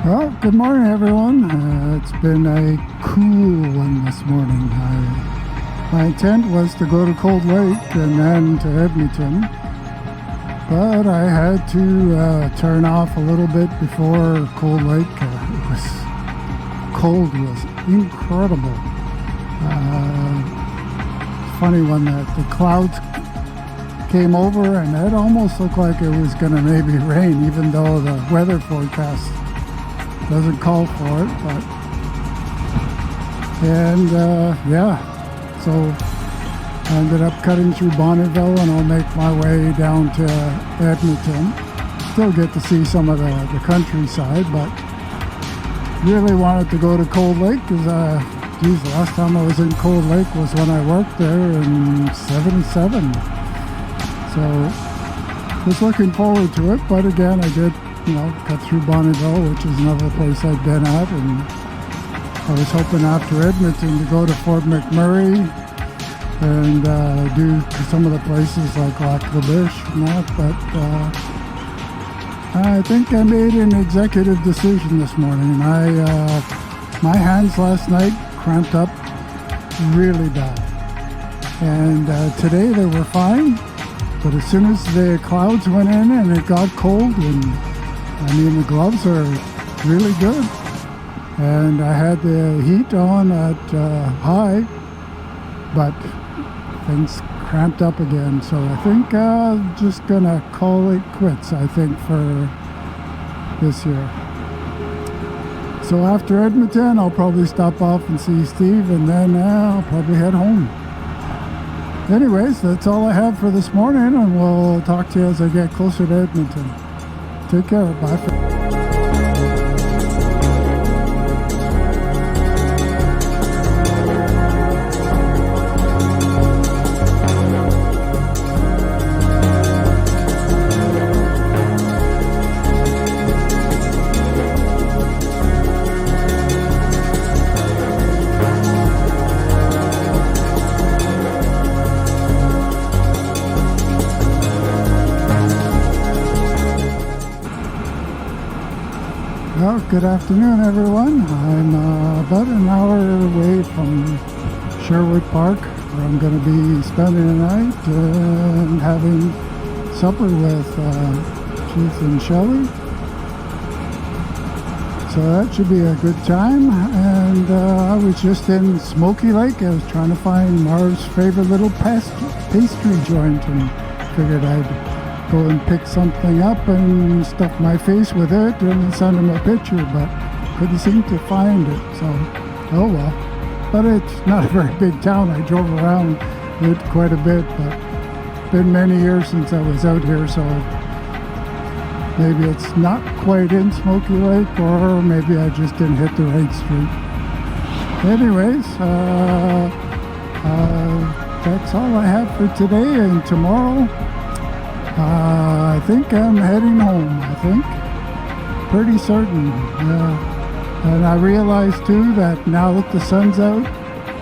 Well, good morning, everyone. It's been a cool one this morning. My intent was to go to Cold Lake and then to Edmonton, but I had to turn off a little bit before Cold Lake. It was cold, was incredible. Funny when the clouds came over, and it almost looked like it was going to maybe rain, even though the weather forecast doesn't call for it. So I ended up cutting through Bonneville, and I'll make my way down to Edmonton. Still get to see some of the countryside, but really wanted to go to Cold Lake because the last time I was in Cold Lake was when I worked there in '77. So was looking forward to it, but again, I did cut through Bonneville, which is another place I'd been at, and I was hoping after Edmonton to go to Fort McMurray and do some of the places like Lac La Biche and that, but I think I made an executive decision this morning. My hands last night cramped up really bad, and today they were fine, but as soon as the clouds went in and it got cold, and the gloves are really good, and I had the heat on at high, but things cramped up again. So I think I'm just gonna call it quits, I think, for this year. So after Edmonton, I'll probably stop off and see Steve, and then I'll probably head home. Anyways, that's all I have for this morning, and we'll talk to you as I get closer to Edmonton. Take care. Bye. Well, good afternoon, everyone. I'm about an hour away from Sherwood Park, where I'm going to be spending the night and having supper with Keith and Shelley. So that should be a good time. And I was just in Smoky Lake. I was trying to find Marv's favorite little pastry joint, and figured I'd go and pick something up and stuff my face with it and send him a picture, but couldn't seem to find it. So, oh well. But it's not a very big town. I drove around it quite a bit, but it's been many years since I was out here, so maybe it's not quite in Smoky Lake, or maybe I just didn't hit the right street. Anyways, that's all I have for today, and tomorrow I think I'm heading home, pretty certain. And I realized too that now that the sun's out,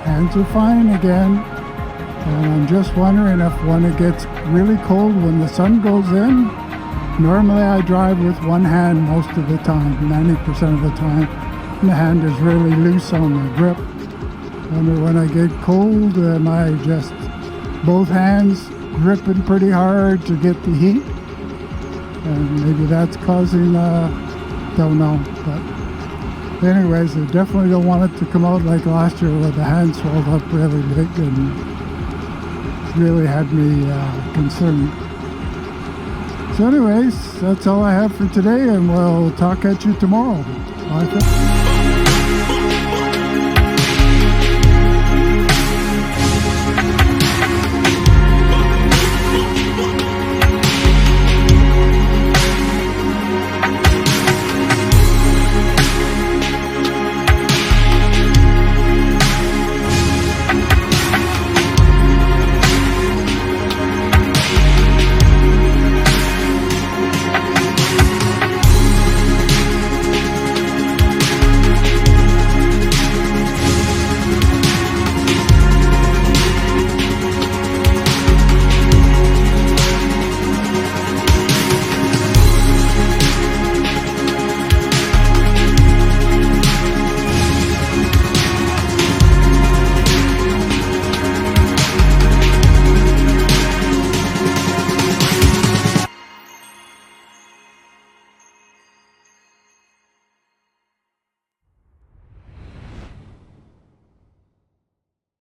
hands are fine again, and I'm just wondering if when it gets really cold, when the sun goes in, normally I drive with one hand most of the time, 90% of the time, and the hand is really loose on the grip. And when I get cold, am I just both hands gripping pretty hard to get the heat, and maybe that's causing don't know. But anyways, I definitely don't want it to come out like last year where the hand swelled up really big and really had me concerned. So anyways, that's all I have for today, and we'll talk at you tomorrow. Bye.